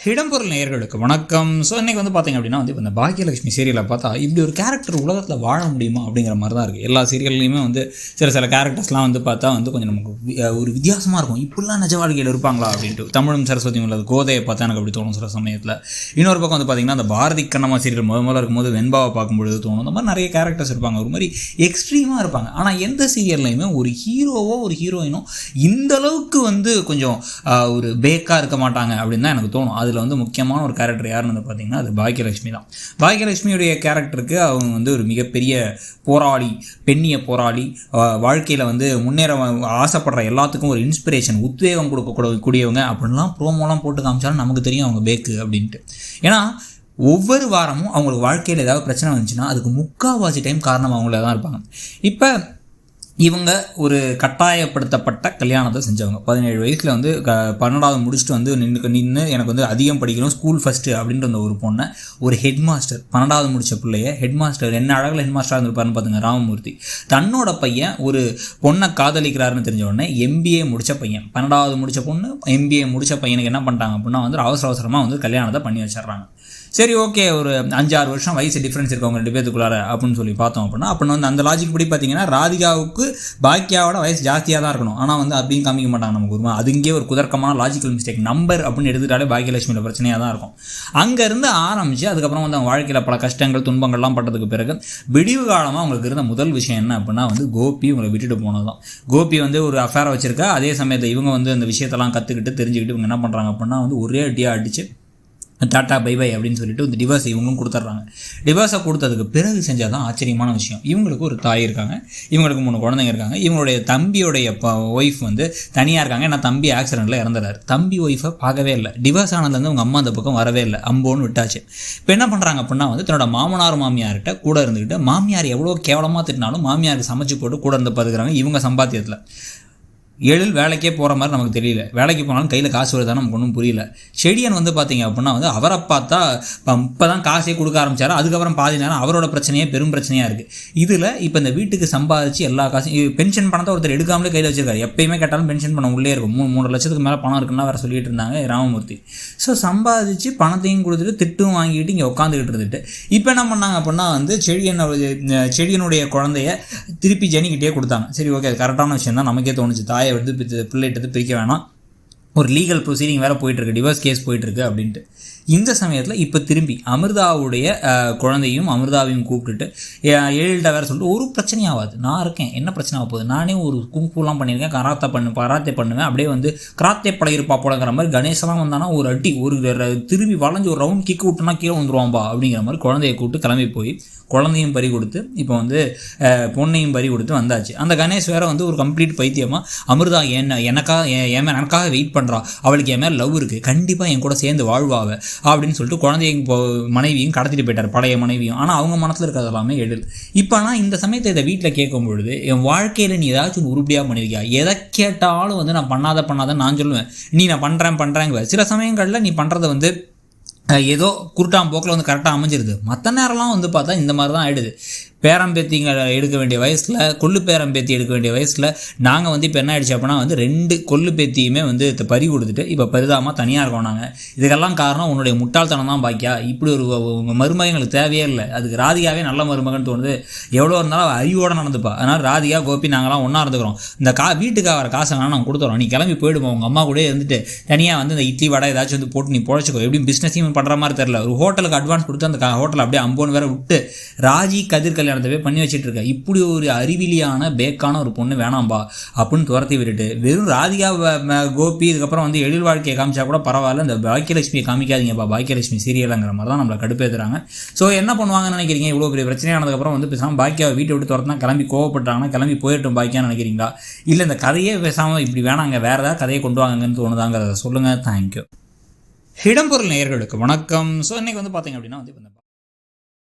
இடம்பொருள் நேயர்களுக்கு வணக்கம். ஸோ இன்றைக்கி பார்த்திங்க அப்படின்னா இப்போ இந்த பாக்கியலட்சுமி சீரியலை பார்த்தா இப்படி ஒரு கேரக்டர் உலகத்தில் வாழ முடியுமா அப்படிங்கிற மாதிரி தான் இருக்குது. எல்லா சீரியல்லையுமே சில கேரக்டர்ஸ்லாம் பார்த்தா கொஞ்சம் நமக்கு ஒரு வித்தியாசமாக இருக்கும். இப்படிலாம் நிஜ வாழ்க்கையில் இருப்பாங்களா அப்படின்ட்டு. தமிழும் சரஸ்வதி உள்ளது கோதையை பார்த்தா எனக்கு அப்படி தோணும் சில சமயத்தில். இன்னொரு பக்கம் பார்த்திங்கன்னா அந்த பாரதி கண்ணம்மா சீரியல் முதல்ல இருக்கும்போது வெண்பாவை பார்க்கும்பொழுது தோணும். இந்த மாதிரி நிறைய கேரக்டர்ஸ் இருப்பாங்க, ஒரு மாதிரி எக்ஸ்ட்ரீமாக இருப்பாங்க. ஆனால் எந்த சீரியல்லையுமே ஒரு ஹீரோவோ ஒரு ஹீரோயினோ இந்தளவுக்கு கொஞ்சம் ஒரு பேக்காக இருக்க மாட்டாங்க அப்படின்னு தான் எனக்கு தோணும். அதில் முக்கியமான ஒரு கேரக்டர் யாருன்னு பார்த்தீங்கன்னா அது பாக்கியலட்சுமி தான். பாக்கியலட்சுமியுடைய கேரக்டருக்கு அவங்க ஒரு மிகப்பெரிய போராளி, பெண்ணிய போராளி, வாழ்க்கையில் முன்னேற ஆசைப்படுற எல்லாத்துக்கும் ஒரு இன்ஸ்பிரேஷன், உத்வேகம் கொடுக்கக்கூடியவங்க அப்படின்லாம் ப்ரோமோலாம் போட்டு காமிச்சாலும் நமக்கு தெரியும் அவங்க பேக்கு அப்படின்ட்டு. ஏன்னா ஒவ்வொரு வாரமும் அவங்களுக்கு வாழ்க்கையில் ஏதாவது பிரச்சனை வந்துச்சுன்னா அதுக்கு முக்கால்வாசி டைம் காரணம் அவங்கள தான் இருப்பாங்க. இப்போ இவங்க ஒரு கட்டாயப்படுத்தப்பட்ட கல்யாணத்தை செஞ்சவங்க. 17 வயசில் 12வது முடிச்சுட்டு நின்று எனக்கு அதிகம் படிக்கணும், ஸ்கூல் ஃபஸ்ட்டு அப்படின்ற அந்த ஒரு பொண்ணை ஒரு ஹெட் மாஸ்டர், 12வது முடித்த பிள்ளைய ஹெட் மாஸ்டர், என்ன அழகில் ஹெட் மாஸ்டராக இருந்திருப்பாருன்னு பார்த்துங்க ராமமூர்த்தி. தன்னோட பையன் ஒரு பொண்ணை காதலிக்கிறாருன்னு தெரிஞ்ச உடனே MBA முடித்த பையன், 12வது முடித்த பொண்ணு MBA முடித்த பையனுக்கு என்ன பண்ணிட்டாங்க அப்படின்னா அவசரமாக கல்யாணத்தை பண்ணி வச்சிடுறாங்க. சரி, ஓகே, ஒரு 5-6 வருஷம் வயசு டிஃப்ரென்ஸ் இருக்கவங்க 2 பேத்துக்குள்ளார அப்படின்னு சொல்லி பார்த்தோம் அப்படின்னா அந்த லாஜிக் படி பார்த்தீங்கன்னா ராதிகாவுக்கு பாக்கியாவோட வயசு ஜாஸ்தியாக தான் இருக்கணும். ஆனால் அப்படின்னு காமிக்க மாட்டாங்க நமக்கு. அது இங்கே ஒரு குதர்க்கமான லாஜிக்கல் மிஸ்டேக். நம்பர் அப்படின்னு எடுத்துட்டாலே பாக்கியலட்சுமியில் பிரச்சனையாக தான் இருக்கும். அங்கேருந்து ஆரம்பித்து அதுக்கப்புறம் அவங்க வாழ்க்கையில் பல கஷ்டங்கள் துன்பங்கள்லாம் பட்டதுக்கு பிறகு விடிவு காலமாக அவங்களுக்கு இருந்த முதல் விஷயம் என்ன அப்படின்னா கோபி உங்களை விட்டுட்டு போனது தான். கோபி ஒரு அஃபேரை வச்சுருக்கா. அதே சமயத்தில் இவங்க அந்த விஷயத்தெல்லாம் கற்றுக்கிட்டு தெரிஞ்சுக்கிட்டு இவங்க என்ன பண்ணுறாங்க அப்படின்னா ஒரே அடியாக அடித்து டாட்டா பை பை அப்படின்னு சொல்லிட்டு டிவோர்ஸ் இவங்களும் கொடுத்துட்றாங்க. டிவோர்ஸை கொடுத்ததுக்கு பிறகு செஞ்சால் தான் ஆச்சரியமான விஷயம். இவங்களுக்கு ஒரு தாய் இருக்காங்க, இவங்களுக்கு 3 குழந்தைங்க இருக்காங்க. இவங்களுடைய தம்பியோடைய ஒய்ஃப் தனியாக இருக்காங்க. ஏன்னா தம்பி ஆக்சிடெண்ட்டில் இறந்துறாரு. தம்பி ஒய்ஃபை பார்க்கவே இல்லை. டிவோர்ஸ் ஆனதுலேருந்து அவங்க அம்மா அந்த பக்கம் வரவே இல்லை, அம்போன்னு விட்டாச்சு. இப்போ என்ன பண்ணுறாங்க அப்படின்னா தன்னோட மாமனார் மாமியார்கிட்ட கூட இருந்துக்கிட்டு மாமியார் எவ்வளோ கேவலமாக திட்டினாலும் மாமியாருக்கு சமைச்சு போட்டு கூட இருந்து பார்த்துக்கிறாங்க. இவங்க சம்பாத்தியத்தில் எழில் வேலைக்கே போகிற மாதிரி நமக்கு தெரியல. வேலைக்கு போனாலும் கையில் காசு வருதான்னு நமக்கு ஒன்றும் புரியல. செடியன் பார்த்தீங்க அப்படின்னா அவரை பார்த்தா இப்போ தான் காசே கொடுக்க ஆரம்பித்தார். அதுக்கப்புறம் பாதி நேரம் அவரோட பிரச்சனையே பெரும் பிரச்சனையாக இருக்குது. இதில் இப்போ இந்த வீட்டுக்கு சம்பாதிச்சு எல்லா காசையும் பென்ஷன் பணத்தை ஒருத்தர் எடுக்காமலே கையில் வச்சிருக்காரு. எப்பயுமே கேட்டாலும் பென்ஷன் பணம் உள்ளே இருக்கும். 3 லட்சத்துக்கு மேலே பணம் இருக்குன்னா வேறு சொல்லிட்டு இருந்தாங்க ராமமூர்த்தி. ஸோ சம்பாதிச்சு பணத்தையும் கொடுத்துட்டு திட்டும் வாங்கிட்டு இங்கே உட்காந்துக்கிட்டு இருந்துட்டு இப்போ என்ன பண்ணாங்க அப்படின்னா செடியனுடைய குழந்தைய திருப்பி ஜெனிக்கிட்டே கொடுத்தாங்க. சரி, ஓகே, அது கரெக்டான விஷயம் தான். நமக்கே தோணுச்சு தாயை பிள்ளைகிட்ட பிரிக்க வேணாம், ஒரு லீகல் ப்ரொசீடிங் வேறு போயிட்டுருக்கு, டிவோர்ஸ் கேஸ் போயிட்டுருக்கு அப்படின்ட்டு. இந்த சமயத்தில் இப்போ திரும்பி அமிர்தாவுடைய குழந்தையும் அமிர்தாவையும் கூப்பிட்டுட்டு எழில்கிட்ட வேறு சொல்லிட்டு ஒரு பிரச்சனையும் ஆகாது, நான் இருக்கேன், என்ன பிரச்சனை ஆக போகுது, நானே ஒரு குங்குலாம் பண்ணியிருக்கேன், கராத்தே பண்ணுவேன், அப்படியே கராத்தே பழகிருப்பா போலங்கிற மாதிரி கணேசெல்லாம் வந்தானா ஒரு அடி ஒரு திரும்பி வளைஞ்சு ஒரு ரவுண்ட் கிக்கு விட்டுனா கீழே வந்துருவான்பா அப்படிங்கிற மாதிரி குழந்தையை கூப்பிட்டு கிளம்பி போய் குழந்தையும் பறி கொடுத்து இப்போ பொண்ணையும் பறி கொடுத்து வந்தாச்சு. அந்த கணேஷ் வேறு ஒரு கம்ப்ளீட் பைத்தியமாக அமிர்தா எனக்காக வெயிட் பண்ணுறா, அவளுக்கு என் மேலே லவ் இருக்குது, கண்டிப்பாக என் கூட சேர்ந்து வாழ்வாவை அப்படின்னு சொல்லிட்டு குழந்தையும் மனைவியும் கடத்திட்டு போயிட்டார், பழைய மனைவியும். ஆனால் அவங்க மனசில் இருக்கிறது எல்லாமே எழில். இப்போ நான் இந்த சமயத்தை இதை வீட்டில் கேட்கும் பொழுது என் வாழ்க்கையில் நீ ஏதாச்சும் உருப்படியாக பண்ணியிருக்கியா, எதை கேட்டாலும் நான் பண்ணாத நான் சொல்லுவேன், நீ நான் பண்ணுறேங்க. சில சமயங்களில் நீ பண்ணுறது ஏதோ குருட்டாம் போக்கில் கரெக்டாக அமைஞ்சிருது. மற்ற நேரம்லாம் பார்த்தா இந்த மாதிரி தான் ஆகிடுது. பேரம்பேத்திங்க எடுக்க வேண்டிய வயசில், கொள்ளு பேரம்பேத்தி எடுக்க வேண்டிய வயசில் நாங்கள் இப்போ என்ன ஆகிடுச்சு அப்படின்னா 2 கொள்ளு பேத்தியுமே பறி கொடுத்துட்டு இப்போ பரிதாபமாக தனியாக இருக்கோம் நாங்கள். இதுக்கெல்லாம் காரணம் உன்னுடைய முட்டாள்தனம் தான் பாக்கியா. இப்படி ஒரு மருமகன் எங்களுக்கு தேவையே இல்லை. அதுக்கு ராதிகாவே நல்ல மருமகன் தோணுது. எவ்வளோ இருந்தாலும் அறிவோடு நடந்துப்பா. அதனால் ராதிகா கோபி நாங்களாம் ஒன்றா இருந்துக்கிறோம். இந்த வீட்டுக்கு வர காசை வேணால் நாங்கள் கொடுத்துறோம், நீ கிளம்பி போயிடுவோம். உங்கள் அம்மா கூட இருந்துட்டு தனியாக இந்த இட்லி வடை ஏதாச்சும் போட்டு நீ பொழைச்சிக்கோ. எப்படியும் பிஸ்னஸையும் பண்ணுற மாதிரி தெரில. ஒரு ஹோட்டலுக்கு அட்வான்ஸ் கொடுத்து அந்த ஹோட்டல் அப்படியே அம்போன்னு வேற விட்டு ராஜி கதிர் கல்யாணத்தை பண்ணி வச்சுட்டு இருக்க. இப்படி ஒரு அறிவிலியான பேக்கான ஒரு பொண்ணு வேணாம்பா அப்படின்னு துரத்தி விட்டுட்டு வெறும் ராதிகா கோபி இதுக்கப்புறம் எழில் வாழ்க்கையை காமிச்சா கூட பரவாயில்ல, இந்த பாக்கியலட்சுமியை காமிக்காதீங்கப்பா, பாக்கியலட்சுமி சீரியலுங்கிற மாதிரி தான் நம்மளை கடுப்பேற்றுறாங்க. ஸோ என்ன பண்ணுவாங்கன்னு நினைக்கிறீங்க? இவ்வளோ பெரிய பிரச்சனையானதுக்கப்புறம் பேசாமல் பாக்கியாவை வீட்டை விட்டு துரத்தினா கிளம்பி கோவப்பட்டாங்கன்னா கிளம்பி போயிட்டோம் பாக்கியான்னு நினைக்கிறீங்களா? இல்லை இந்த கதையே பேசாமல் இப்படி வேணாங்க, வேறு ஏதாவது கதையை கொண்டு வாங்கன்னு தோணுதாங்கிறத சொல்லுங்கள். தேங்க்யூ. இடம்பொருள் நேயர்களுக்கு வணக்கம். ஸோ இன்றைக்கி பார்த்தீங்க அப்படின்னா